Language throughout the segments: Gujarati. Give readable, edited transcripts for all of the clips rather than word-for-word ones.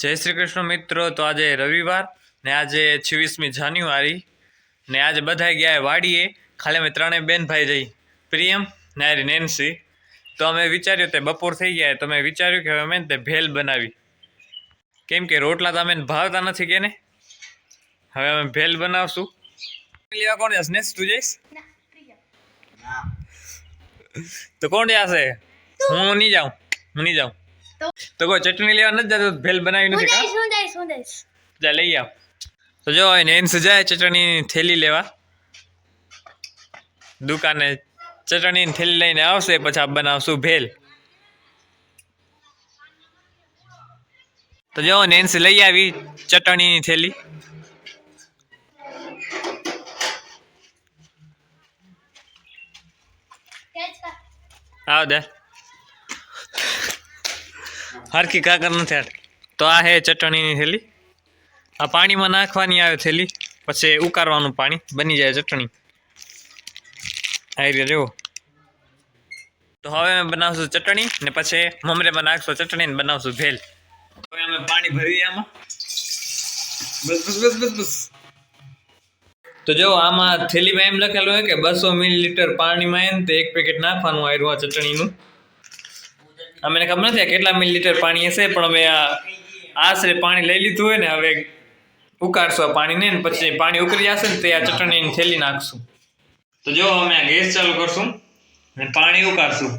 જય શ્રી કૃષ્ણ મિત્રો। તો આજે રવિવાર ને આજે 26મી જાન્યુઆરી ને આજે બધા ગયા વાડીએ। ખાલી અમે ત્રણેય બેન ભાઈ જઈ પ્રિયમ નારી નેન્સી। તો અમે વિચાર્યું તે બપોર થઈ ગયા તો મેં વિચાર્યું કે હવે અમે તે ભેલ બનાવી, કેમ કે રોટલા તો અમે ભાવતા નથી કે ને। હવે અમે ભેલ બનાવશું। લેવા કોણ જશે? નેસ તું જઈશ તો કોણ જશે? હું નહીં જાઉં। તો કોઈ ચટણી લેવા નથી જતો, ભેલ બનાવી નથી કા? જા લઈ આવ। તો જો નેન્સ જાય ચટણીની થેલી લેવા દુકાને, ચટણીની થેલી લઈને આવશે પછી આ બનાવશું ભેલ। તો જો નેન્સ લઈ આવી ચટણીની થેલી। આવ દે હરખી કાકર નથી। તો આ હે ચટણીની થેલી। આ પાણીમાં નાખવાની આવે થેલી, પછી ઉકાળવાનું પાણી બની જાય ચટણી। આવી રીતે જુઓ। તો હવે અમે બનાવશું ચટણી ને પછી મમરેમાં નાખશું ચટણી ને બનાવશું ભેલ। હવે અમે પાણી ભરીએ આમાં। બસ। તો જો આમાં થેલીમાં એમ લખેલું હોય કે 200 મિલીલીટર પાણીમાં એમ તે 1 પેકેટ નાખવાનું આવ્યું આ ચટણીનું। અમને ખબર નથી કેટલા મિલીલીટર પાણી હશે, પણ અમે આશરે પાણી લઈ લીધું હોય ને હવે ઉકાળશું આ પાણીને, ને પછી પાણી ઉકળી જશે ને તે આ ચટણીની થેલી નાખશું। તો જો અમે ગેસ ચાલુ કરશું ને પાણી ઉકાળશું।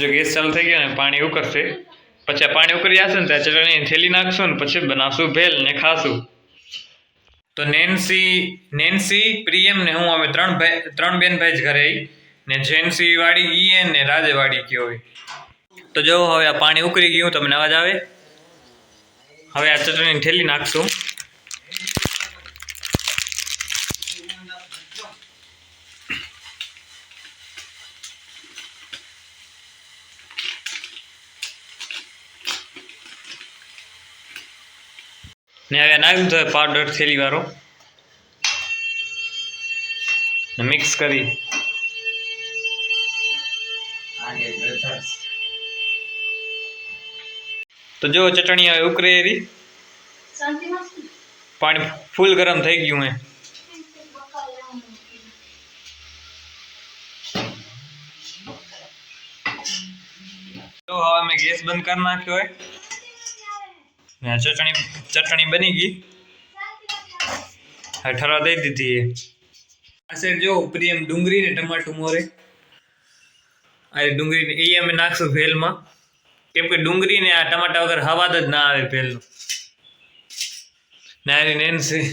જો ગેસ ચાલુ થઈ ગયો ને પાણી ઉકળશે, પછી આ પાણી ઉકળી જશે ને ત્યાં ચટણીની થેલી નાખશું ને પછી બનાવશું ભેલ ને ખાશું। તો નેન્સી પ્રિયમ ને હું અમે ત્રણ બેન ભાઈ જ ઘરે આવી ને જેન્સી વાડી ગઈ ને રાજે વાડી ગયો હોય। તો જો હવે આ પાણી ઉકળી ગયું, તમને અવાજ આવે? હવે આ ચટણીની થેલી નાખશું। ને હવે નાખ્યું તો પાવડર થેલી વાળો મિક્સ કરી। તો જો ચટણી હવે ઉકળે રહી, પાણી ફૂલ ગરમ થઈ ગયું હે। તો હવે અમે ગેસ બંધ કરી નાખ્યો હોય ને ચટણી બની ગઈ। હવે ઠરવા દઈ દીધી હે। આ સાઈડ જો પ્રિયમ ડુંગળી ને ટમાટું મોરે, આ ડુંગળી એ અમે નાખશું ભેલમાં, કેમ કે ડુંગળી ને આ ટમાટા વગર હવાદ જ ના આવે ભેલનો। નારી નેન્સી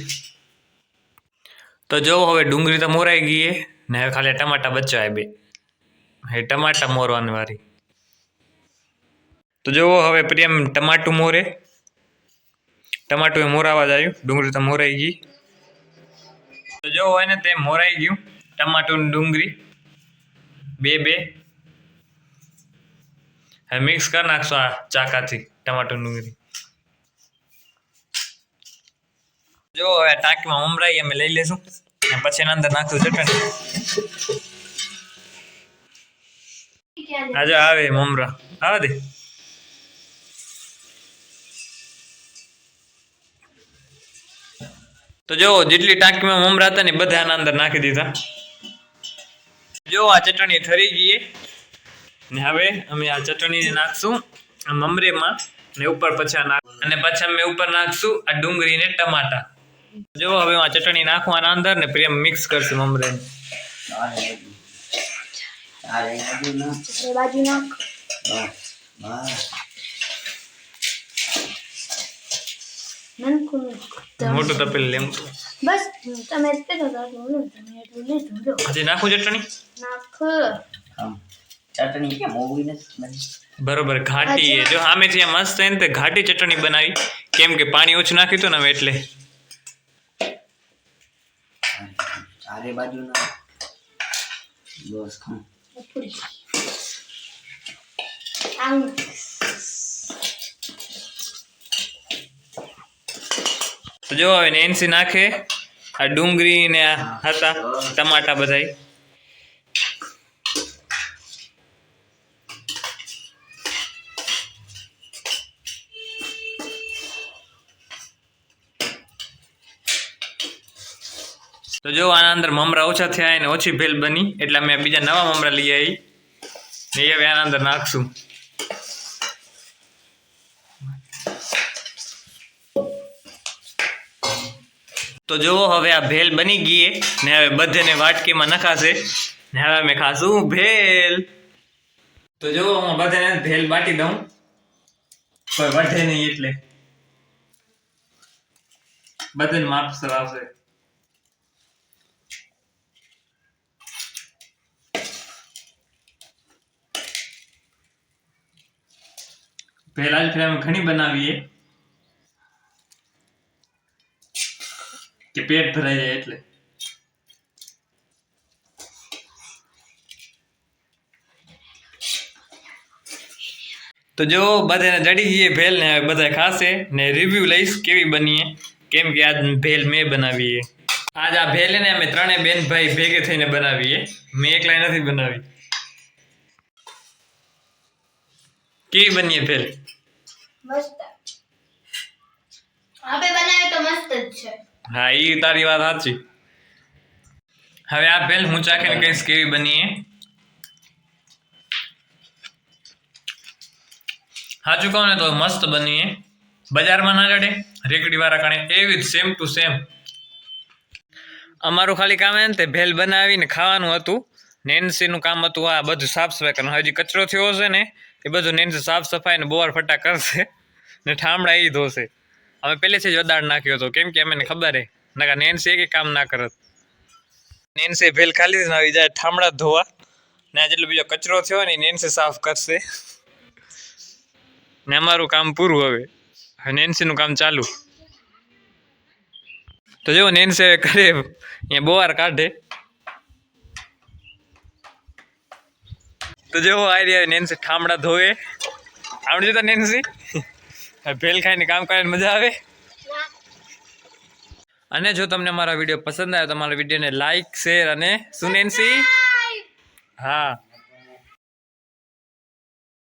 તો જો હવે ડુંગળી તો મોરાઈ ગઈ હે ને હવે ખાલી ટમાટા બચ્યા બે, હવે ટમાટા મોરવાની વારી। તો જો હવે પ્રિયમ ટમાટું મોરે, ટમાટું એ મોરાવા જ આવ્યું, ડુંગળી તો મોરાઈ ગઈ। તો જો હોય ને તે મોરાઈ ગયું ટમાટું ને ડુંગળી બે। હવે મિક્સ કરી નાખશું આ ચાકાથી ટમાટું ડુંગળી। જો હવે ટાંકીમાં મમરાઈ અમે લઈ લેશું અને પછી એના અંદર નાખશું ચટણી। આજે આવે મમરા આવે દે। તો જો જેટલી ટાંકીમાં મમરા હતા ને બધા આના અંદર નાખી દીધા। જો આ ચટણી ઠરી ગઈ ને હવે અમે આ ચટણીને નાખશું આ મમરેમાં ને ઉપર પછી અને પછી અમે ઉપર નાખશું આ ડુંગળી ને ટમાટા। જો હવે આ ચટણી નાખવાના અંદર ને પ્રેમ મિક્સ કરશું મમરેને। મોટું તપેલ લેમ બસ તમે હજી નાખું ચટણી કે મોગી નથી બરોબર ઘાટી હે। જો આમેથી મસ્ત હે ને તે ઘાટી ચટણી બનાવી, કેમ કે પાણી ઓછું નાખ્યું હતું ને એટલે। ચારે બાજુ ના બસ ખામ તો જો હવે નેન્સી નાખે આ ડુંગળી ને હતા ટમાટા બધાય તો જો આના અંદર મમરા ઓછા થયા અને ઓછી ભેલ બની એટલે અમે બીજા નવા મમરા લઈ આવી ને એ હવે આના અંદર નાખશું. તો જુઓ હવે આ ભેલ બની ગઈ ને હવે બધેને વાટકીમાં નખાશે ને હવે અમે ખાશું ભેલ. તો જુઓ હું બધાને ભેલ બાટી દઉં, કોઈ વધે નહીં એટલે બધાને માપસર આવશે. ભેલ આજ ફેર અમે ઘણી બનાવીએ કે પેટ ભરાઈ જાય એટલે. તો જો બધાને જડી ગઈ ભેલ ને બધા ખાશે ને રિવ્યુ લઈશ કેવી બની, કેમ કે આજ ભેલ મેં બનાવી. આજ આ ભેલ ને અમે ત્રણે બેન ભાઈ ભેગે થઈને બનાવીએ, મેં એકલા નથી બનાવી. કેવી બની ભેલ? મસ્ત. આપે બનાવે તો મસ્ત જ છે. હા ઈ તારી વાત સાચી. હવે આ ભેલ હું ચાખીને કહીશ કેવી બની. સાચું કહું ને તો મસ્ત બની, બજારમાં ના જડે રેકડી વાળા કારણે એવી જ સેમ ટુ સેમ. અમારું ખાલી કામ ને તે ભેલ બનાવીને ખાવાનું હતું. નેન્સીનું કામ હતું આ બધું સાફ સફાઈ કરવાનું. હજી કચરો થયો હશે ને એ બધું નેન્સી સાફ સફાઈ ને બોર ફટા કરશે ને ઠામડા એ ધોશે. અમે પહેલેથી જ વદાડ નાખ્યો હતો કેમ કે અમને ખબર હે નકા નેન્સી એક કામ ના કરત. નેન્સી ભેલ ખાલી જ આવી જાય ઠામડા ધોવા ને આ જેટલો બીજો કચરો થયો ને નેન્સી સાફ કરશે ને અમારું કામ પૂરું. હવે નેન્સીનું કામ ચાલુ. તો જો નેન્સી કરે અહીંયા બોવાર કાઢે. તો જો આ રહ્યા નેન્સી ઠામડા ધોવે. આવડી જતા નેન્સી ભેલ ખાઈને કામ કરીને મજા આવે. અને જો તમને મારા વિડીયો પસંદ આવે તો મારા વિડીયોને લાઈક શેર અને શું નેન્સી? હા